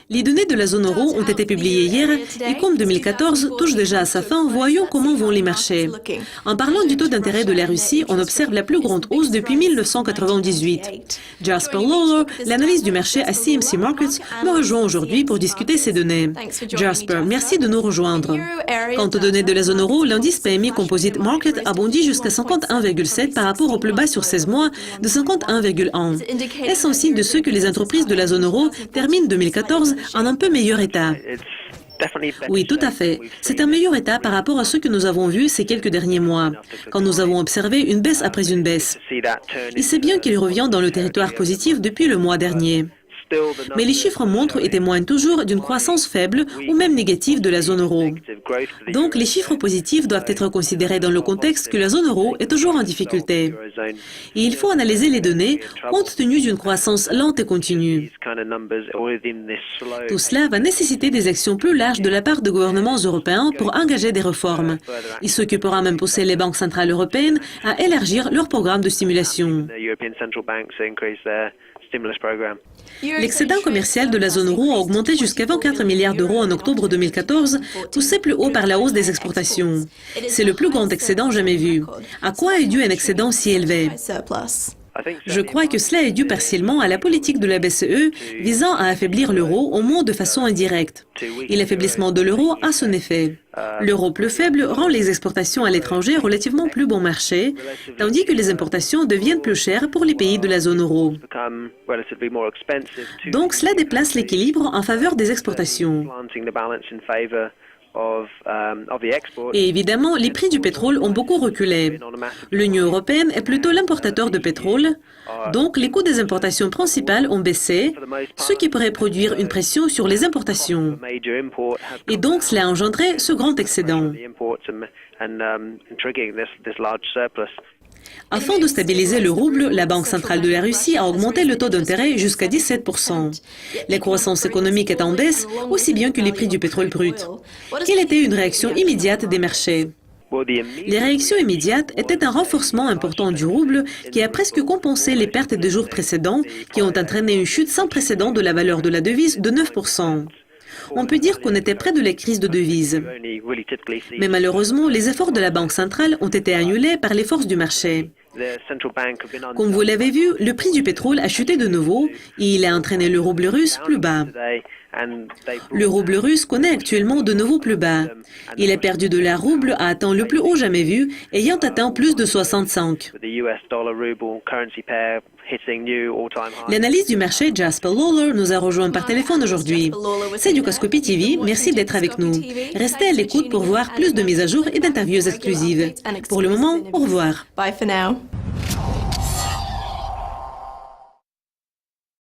Les données de la zone euro ont été publiées hier et comme 2014 touche déjà à sa fin, voyons comment vont les marchés. En parlant du taux d'intérêt de la Russie, on observe la plus grande hausse depuis 1998. Jasper Lawler, l'analyse du marché à CMC Markets, me rejoint aujourd'hui pour discuter ces données. Jasper, merci de nous rejoindre. Quant aux données de la zone euro, l'indice PMI Composite Market a bondi jusqu'à 51,7 par rapport au plus bas sur 16 mois de 51,1. Est-ce un signe de ce que les entreprises de la zone euro terminent 2014 en un peu meilleur état? Oui, tout à fait. C'est un meilleur état par rapport à ce que nous avons vu ces quelques derniers mois, quand nous avons observé une baisse après une baisse. Et c'est bien qu'il revient dans le territoire positif depuis le mois dernier. Mais les chiffres montrent et témoignent toujours d'une croissance faible ou même négative de la zone euro. Donc, les chiffres positifs doivent être considérés dans le contexte que la zone euro est toujours en difficulté. Et il faut analyser les données compte tenu d'une croissance lente et continue. Tout cela va nécessiter des actions plus larges de la part de gouvernements européens pour engager des réformes, et ce qui pourra même pousser les banques centrales européennes à élargir leur programme de stimulation. L'excédent commercial de la zone euro a augmenté jusqu'à 24 milliards d'euros en octobre 2014, poussé plus haut par la hausse des exportations. C'est le plus grand excédent jamais vu. À quoi est dû un excédent si élevé? Je crois que cela est dû partiellement à la politique de la BCE visant à affaiblir l'euro au moins de façon indirecte. Et l'affaiblissement de l'euro a son effet. L'euro plus faible rend les exportations à l'étranger relativement plus bon marché, tandis que les importations deviennent plus chères pour les pays de la zone euro. Donc cela déplace l'équilibre en faveur des exportations. Et évidemment, les prix du pétrole ont beaucoup reculé. L'Union européenne est plutôt l'importateur de pétrole, donc les coûts des importations principales ont baissé, ce qui pourrait produire une pression sur les importations. Et donc cela a engendré ce grand excédent. Afin de stabiliser le rouble, la Banque centrale de la Russie a augmenté le taux d'intérêt jusqu'à 17%. La croissance économique est en baisse, aussi bien que les prix du pétrole brut. Quelle était une réaction immédiate des marchés? Les réactions immédiates étaient un renforcement important du rouble qui a presque compensé les pertes des jours précédents qui ont entraîné une chute sans précédent de la valeur de la devise de 9%. On peut dire qu'on était près de la crise de devises. Mais malheureusement, les efforts de la Banque centrale ont été annulés par les forces du marché. Comme vous l'avez vu, le prix du pétrole a chuté de nouveau et il a entraîné le rouble russe plus bas. Le rouble russe connaît actuellement de nouveaux plus bas. Il a perdu de la rouble à atteint le plus haut jamais vu, ayant atteint plus de 65. L'analyse du marché, Jasper Lawler, nous a rejoint par téléphone aujourd'hui. C'est Dukascopy TV, merci d'être avec nous. Restez à l'écoute pour voir plus de mises à jour et d'interviews exclusives. Pour le moment, au revoir.